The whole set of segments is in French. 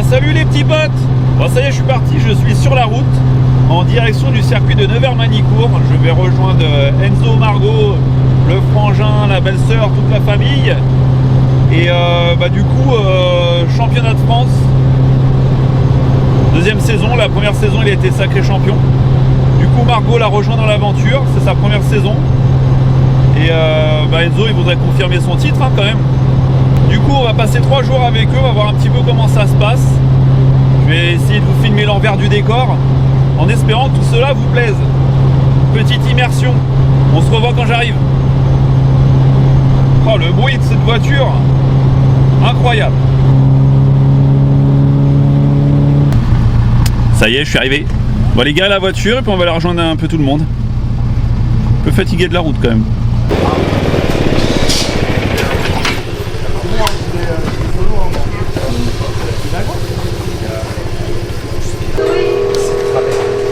Salut les petits potes. Ça y est, je suis parti, je suis sur la route en direction du circuit de Nevers-Manicourt. Je vais rejoindre Enzo, Margot, le frangin, la belle-sœur, toute la famille. Et du coup, championnat de France. Deuxième saison, la première saison il a été sacré champion. Du coup Margot l'a rejoint dans l'aventure, c'est sa première saison. Et Enzo il voudrait confirmer son titre quand même. Du coup on va passer 3 jours avec eux, on va voir un petit peu comment ça se passe. Je vais essayer de vous filmer l'envers du décor en espérant que tout cela vous plaise. Petite immersion, on se revoit quand j'arrive. Oh le bruit de cette voiture, incroyable. Ça y est, je suis arrivé. Bon les gars, la voiture et puis on va aller rejoindre un peu tout le monde. Un peu fatigué de la route quand même.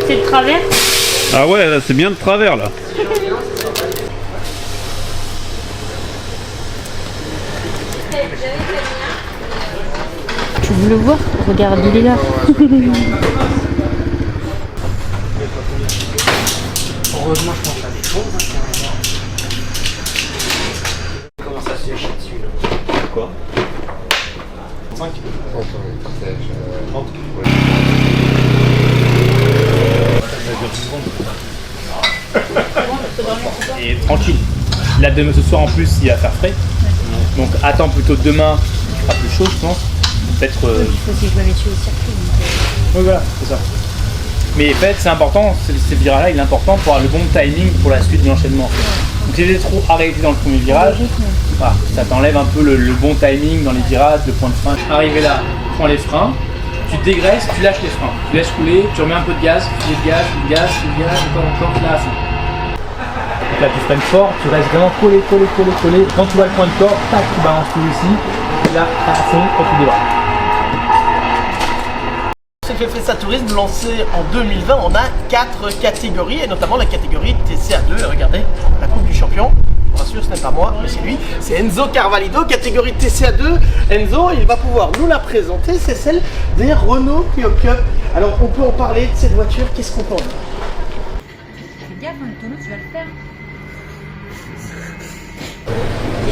C'est de travers? Ah ouais, là c'est bien de travers là. Tu veux le voir? Regarde, il est là. Heureusement, je pense à des choses. Comment ça se fait dessus là? Quoi? 5 30. Et tranquille. Là, demain, ce soir en plus, il va faire frais. Donc attends plutôt demain, il fera plus chaud, je pense. Peut-être. Il faut aussi que je me mette sur le circuit. Oui, voilà, c'est ça. Mais en fait, c'est important, ce virage-là, il est important pour avoir le bon timing pour la suite de l'enchaînement. Donc si j'ai trop arrêté dans le premier virage, voilà, ça t'enlève un peu le bon timing dans les virages, le point de frein. Arrivé là, prends les freins, tu dégraisses, tu lâches les freins. Tu laisses couler, tu remets un peu de gaz, filet de gaz, encore, là à fond. Donc là tu freines fort, tu restes vraiment collé. Quand tu vois le point de corps, tac, tu balances tout ici, et là à fond, quand tu démarres. CFF Tourisme lancé en 2020, on a 4 catégories et notamment la catégorie TCA2. Et regardez, la Coupe du Champion. Bien sûr, ce n'est pas moi, mais c'est lui. C'est Enzo Carvalho, catégorie TCA2. Enzo, il va pouvoir nous la présenter. C'est celle des Renault Clio Cup. Alors, on peut en parler de cette voiture. Qu'est-ce qu'on peut en dire? Fais gaffe, Antonio, tu vas le faire.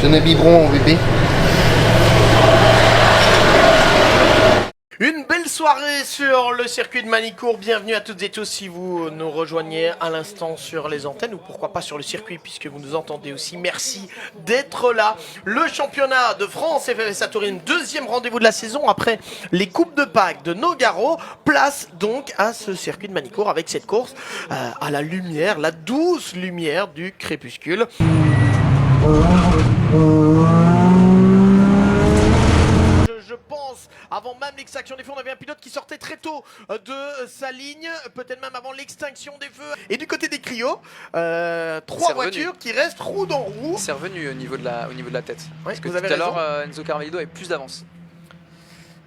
Je n'ai biberon, bébé. Une belle soirée sur le circuit de Manicourt. Bienvenue à toutes et tous si vous nous rejoignez à l'instant sur les antennes ou pourquoi pas sur le circuit puisque vous nous entendez aussi. Merci d'être là. Le championnat de France FFSA Touring, deuxième rendez-vous de la saison après les Coupes de Pâques de Nogaro. Place donc à ce circuit de Manicourt avec cette course à la lumière, la douce lumière du crépuscule. Je pense, avant même l'extinction des feux, on avait un pilote qui sortait très tôt de sa ligne, peut-être même avant l'extinction des feux. Et du côté des Clio, 3 voitures qui restent roue dans roue. C'est revenu au niveau de la tête. Oui, parce que vous tout avez à l'heure, raison. Enzo Carvalho avait plus d'avance.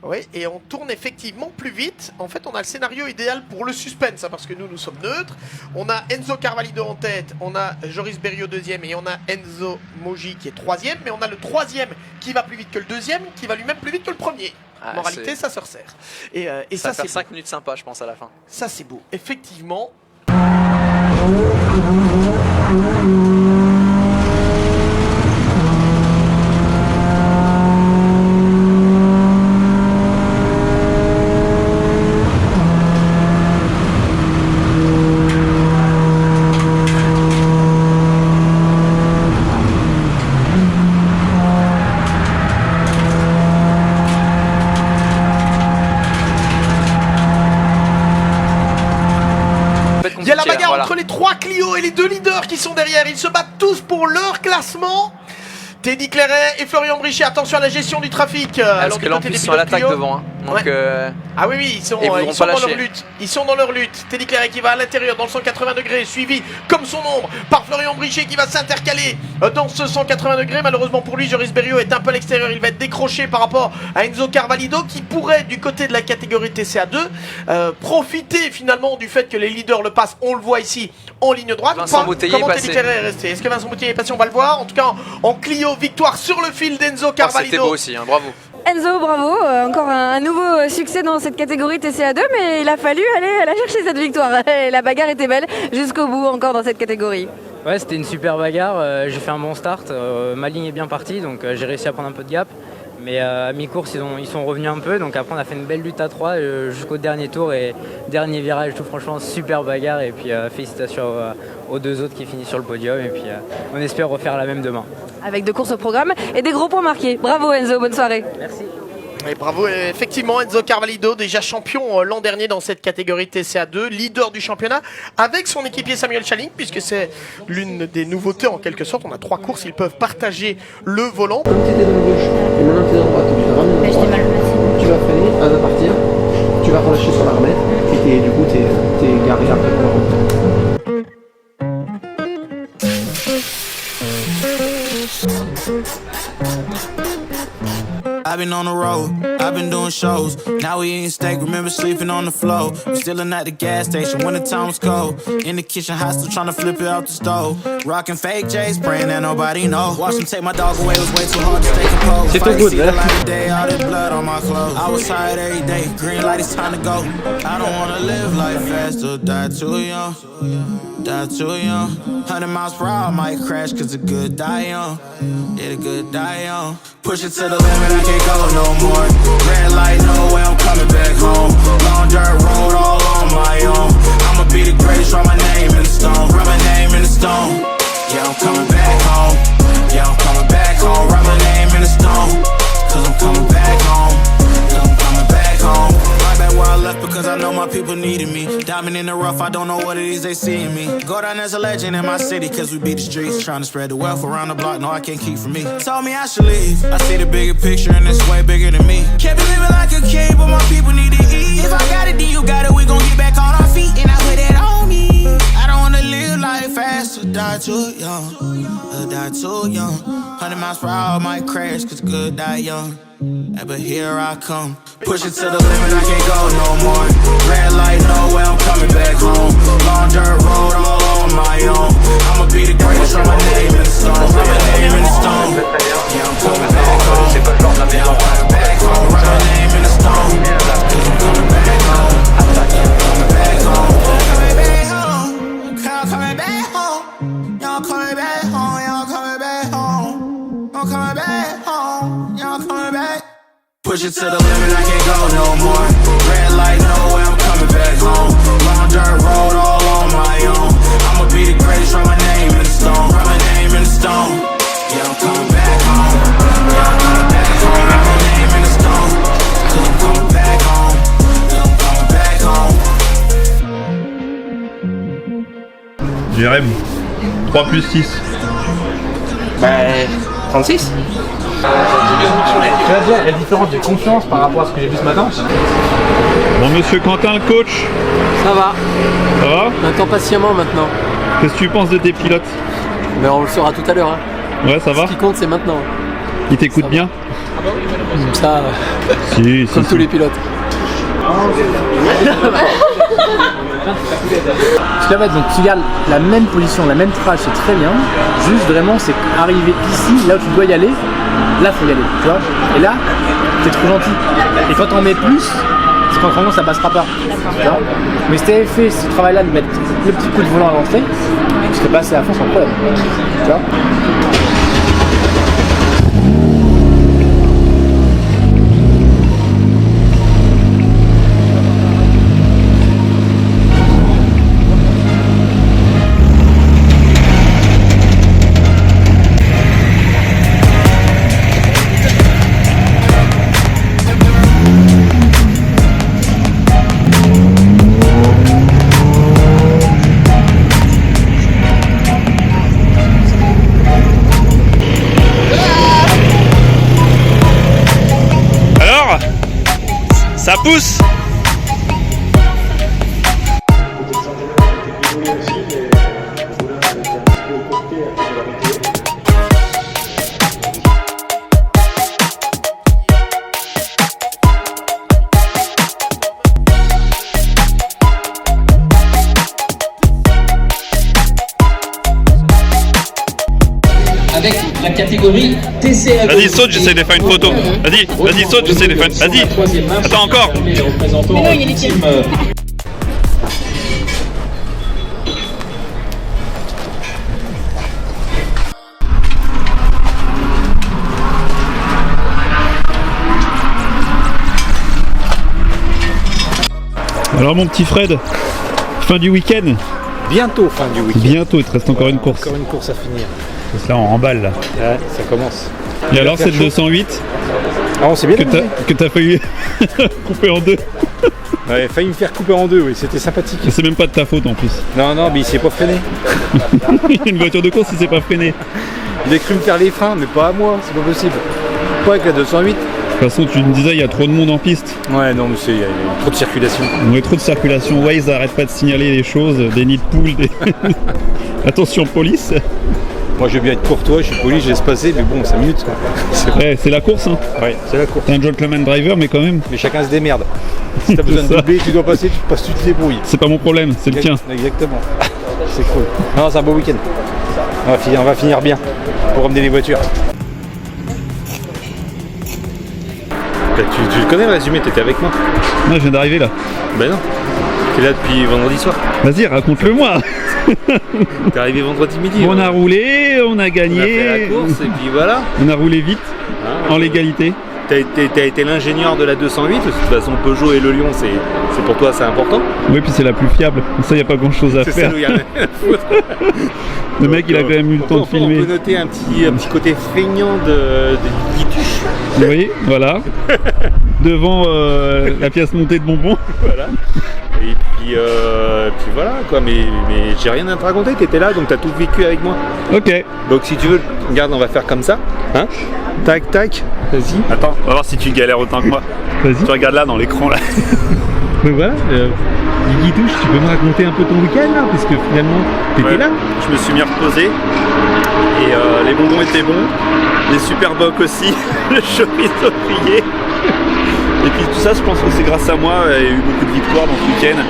Oui, et on tourne effectivement plus vite. En fait, on a le scénario idéal pour le suspense, hein, parce que nous sommes neutres. On a Enzo Carvalho en tête, on a Joris Berriot deuxième, et on a Enzo Mogi qui est troisième. Mais on a le troisième qui va plus vite que le deuxième, qui va lui-même plus vite que le premier. Ah, Moralité, ça se resserre. Et ça va c'est faire 5 minutes sympa, je pense, à la fin. Ça, c'est beau. Effectivement. Il y a la bagarre entre les 3 Clio et les 2 leaders qui sont derrière. Ils se battent tous pour leur classement. Teddy Clairet et Florian Brichet, attention à la gestion du trafic. Parce que là en plus ils sont à l'attaque devant. Hein. Donc, ah oui, ils sont dans leur lutte. Ils sont dans leur lutte. Teddy Clairet qui va à l'intérieur dans le 180 degrés, suivi comme son ombre par Florian Brichet qui va s'intercaler dans ce 180 degrés. Malheureusement pour lui, Joris Berriot est un peu à l'extérieur. Il va être décroché par rapport à Enzo Carvalho qui pourrait, du côté de la catégorie TCA2, profiter finalement du fait que les leaders le passent. On le voit ici en ligne droite. Vincent Bouteiller Comment est Teddy passé. Clairet est resté? Est-ce que Vincent Bouteiller est passé? On va le voir. En tout cas, en Clio, victoire sur le fil d'Enzo Carvalho. C'était beau aussi, hein, bravo. Enzo, bravo, encore un nouveau succès dans cette catégorie TCA2, mais il a fallu aller chercher cette victoire. Et la bagarre était belle jusqu'au bout encore dans cette catégorie. Ouais, c'était une super bagarre, j'ai fait un bon start, ma ligne est bien partie, donc j'ai réussi à prendre un peu de gap. Mais à mi-course, ils sont revenus un peu, donc après on a fait une belle lutte à 3 jusqu'au dernier tour et dernier virage, tout franchement super bagarre. Et puis félicitations aux deux autres qui finissent sur le podium et puis on espère refaire la même demain. Avec 2 courses au programme et des gros points marqués. Bravo Enzo, bonne soirée. Merci. Et bravo, effectivement, Enzo Carvalho, déjà champion l'an dernier dans cette catégorie TCA2, leader du championnat, avec son équipier Samuel Chaling, puisque c'est l'une des nouveautés en quelque sorte. On a 3 courses, ils peuvent partager le volant. Comme tu étais dans le gauche et maintenant tu es dans le droite, tu vas ramener dans le droite. Tu vas freiner, elle va partir, tu vas relâcher sur la remettre et du coup t'es garé après pour la remettre. I've been on the road, I've been doing shows. Now we eating steak, remember sleeping on the floor. We stillin' at the gas station when the time was cold. In the kitchen, hot still tryna flip it out the stove. Rockin' fake J's, praying that nobody know. Watch them take my dog away, it was way too hard to stay composed. C'est tout good, the light of day, all this blood on my clothes. I was tired every day, green light, it's time to go. I don't wanna live life fast or die too young. Die too young. 100 miles per hour, I might crash cause the good die young. Yeah, the good die young. Push it to the limit, I can't go no more. Red light, no way, I'm coming back home. Long dirt road, all on my own. I'ma be the greatest, write my name in the stone. Write my name in the stone. Yeah, I'm coming back home. Yeah, I'm coming back home. Write my name in the stone. Cause I'm coming back home. Cause I'm coming back home. Right back where I left because I know my people needed me. Diamond in the rough, I don't know what it is they see in me. Go down as a legend in my city cause we beat the streets. Trying to spread the wealth around the block, no I can't keep from me. Told me I should leave, I see the bigger picture and it's way bigger than me. Can't be living like a king, but my people need to eat. If I got it, then you got it, we gon' get back on our feet. And I put it on me. I don't wanna live life fast or die too young. Or die too young. 100 miles per hour, might crash cause good die young. Yeah, but here I come. Push it to the limit, I can't go no more. Red light, no way, I'm coming back home. Long dirt road, all on my own. I'ma be the greatest, write my name in the stone. Write my name in the stone. Yeah, I'm coming back home. Yeah, I'm coming back home. Write my name in the stone. Cause I'm coming back home. Yeah, I'm coming back home. Coming back home. I'm coming back home. Y'all coming back home. Y'all coming back home. I'm coming back home. Y'all coming back. Push it to the limit, I can't go no more. Red light, no way, I'm coming back home. Long dirt road, all on my own. I'ma be the greatest, write my name in the stone. Write my name in the stone. Yeah, I'm coming back home. Yeah, I'm coming back home. Write my name in the stone. Cause I'm coming back home. Yeah, I'm coming back home. Jérém, 3 plus 6. Bah 36. Tu vois déjà la différence de confiance par rapport à ce que j'ai vu ce matin. Bon, monsieur Quentin, le coach, Ça va, ça va? on attend patiemment maintenant. Qu'est-ce que tu penses de tes pilotes? Mais on le saura tout à l'heure. Hein. Ouais, ça va? Ce qui compte, c'est maintenant. Ils t'écoutent bien? Ça, Si, comme tous les pilotes. Parce qu'en fait, donc tu gardes la même position, la même trace, c'est très bien. Juste vraiment, c'est arriver ici, là où tu dois y aller, là faut y aller, tu vois. Et là, t'es trop gentil. Et quand t'en mets plus, c'est quand vraiment ça passera pas. Tu vois. Mais si t'avais fait ce travail-là de mettre le petit coup de volant à l'entrée, tu serais passé à fond sans problème. Tu vois. Ça pousse. Avec la catégorie TCA. Vas-y, saute, j'essaie de faire une photo. Vas-y, saute, j'essaie de faire une... Vas-y, attends encore. Mais non, il est team. Alors mon petit Fred, fin du week-end. Bientôt fin du week-end. Bientôt, il te reste encore une course. Encore une course à finir. C'est là, on remballe là. Ouais, ça commence. Et alors cette 208 ah, on s'est bien que t'as failli couper en deux. Ouais, failli me faire couper en deux, oui, c'était sympathique. C'est même pas de ta faute en plus. Non, mais il s'est pas freiné. Il y a une voiture de course, il s'est pas freiné. Il a cru me faire les freins, mais pas à moi, c'est pas possible. Pas avec la 208. De toute façon, tu me disais, il y a trop de monde en piste. Ouais, non, mais il y a trop de circulation. Il y a trop de circulation. Waze arrête pas de signaler les choses, des nids de poules, des... Attention police. Moi, je veux bien être courtois, je suis poli, je laisse passer, mais bon, 5 minutes quoi. C'est la course, hein. Ouais, c'est la course. T'es un gentleman driver, mais quand même. Mais chacun se démerde. Si t'as besoin de doubler, tu dois passer, tu passes, tu te débrouilles. C'est pas mon problème, c'est le tien. Exactement. C'est cool. Non, c'est un beau week-end. On va finir bien pour ramener les voitures. Tu le connais le résumé, t'étais avec moi. Non, je viens d'arriver là. Ben non. T'es là depuis vendredi soir. Vas-y, raconte-le-moi. T'es arrivé vendredi midi. On a roulé, on a gagné. On a fait la course et puis voilà. On a roulé vite, en légalité. T'as été l'ingénieur de la 208, de toute façon Peugeot et le Lion, c'est pour toi c'est important. Oui, puis c'est la plus fiable, ça y a pas grand chose à faire. C'est celle où il y a rien à foutre. Le mec il a quand même eu le temps de filmer. On peut noter un petit côté feignant de guituche. Oui, voilà. Devant la pièce montée de bonbons. Voilà. Et puis voilà quoi, mais j'ai rien à te raconter, t'étais là donc t'as tout vécu avec moi. Ok. Donc si tu veux, regarde, on va faire comme ça. Hein, tac tac, vas-y. Attends, on va voir si tu galères autant que moi. Vas-y. Tu regardes là dans l'écran là. Mais voilà, Guitouche, tu peux me raconter un peu ton week-end là, parce que finalement t'étais là. Je me suis mis reposé et les bonbons étaient bons, les super bocs aussi, le chorizo grillé. Et puis tout ça, je pense que c'est grâce à moi, il y a eu beaucoup de victoires dans ce week-end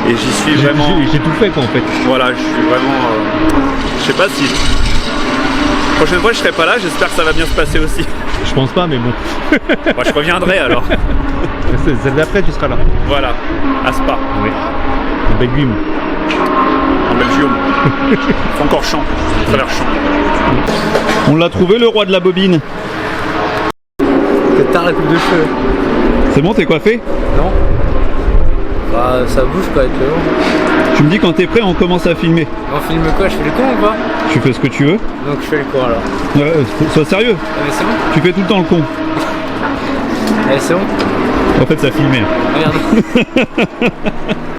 et j'y suis vraiment. J'ai tout fait quoi en fait. Voilà, je suis vraiment. Je sais pas si. La prochaine fois je serai pas là, j'espère que ça va bien se passer aussi. Je pense pas, mais bon. Moi je reviendrai alors. Celle d'après tu seras là. Voilà, à Spa. Oui. En Belgium. En Belgium. Francorchamps, Travers-Champs. On l'a trouvé le roi de la bobine. C'est tard la coupe de cheveux. C'est bon, t'es coiffé? Non. Bah ça bouge quoi avec le long. Tu me dis quand t'es prêt, on commence à filmer. On filme quoi? Je fais le con ou pas? Tu fais ce que tu veux. Donc je fais le con alors. Sois sérieux. Ah, mais c'est bon. Tu fais tout le temps le con. Allez c'est bon. En fait ça a filmé. Regarde.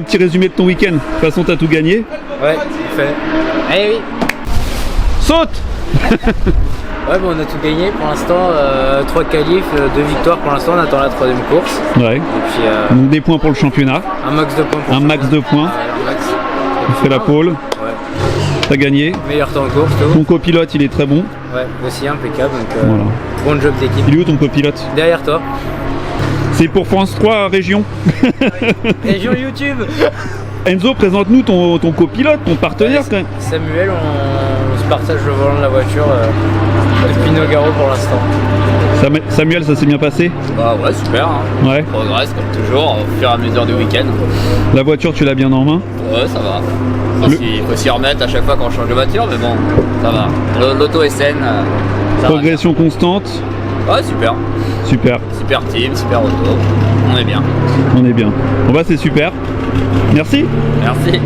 Petit résumé de ton week-end. De toute façon t'as tout gagné. Ouais, fait. Allez oui. Saute. Ouais, bon, on a tout gagné pour l'instant, 3 qualifs, 2 victoires pour l'instant, on attend la 3ème course. Ouais. Et puis, donc des points pour le championnat. Un max de points. Un max de points. On fait la pole. Ouais. T'as gagné. Meilleur temps en course. Tout. Ton copilote il est très bon. Ouais, aussi impeccable. Donc, voilà. Bon job d'équipe. Il est où ton copilote? Derrière toi. C'est pour France 3 Région. Région YouTube. Enzo, présente-nous ton copilote, ton partenaire quand même. Samuel, on se partage le volant de la voiture depuis Nogaro pour l'instant. Samuel, ça s'est bien passé? Bah ouais, super. Hein. Ouais. On progresse comme toujours au fur et à mesure du week-end. La voiture, tu l'as bien en main? Ouais, ça va. Il faut s'y remettre à chaque fois qu'on change de voiture, mais bon, ça va. L'auto est saine. Progression constante? Ouais, super. Super. Super team, super auto. On est bien. On est bien. Bon bah c'est super. Merci. Merci.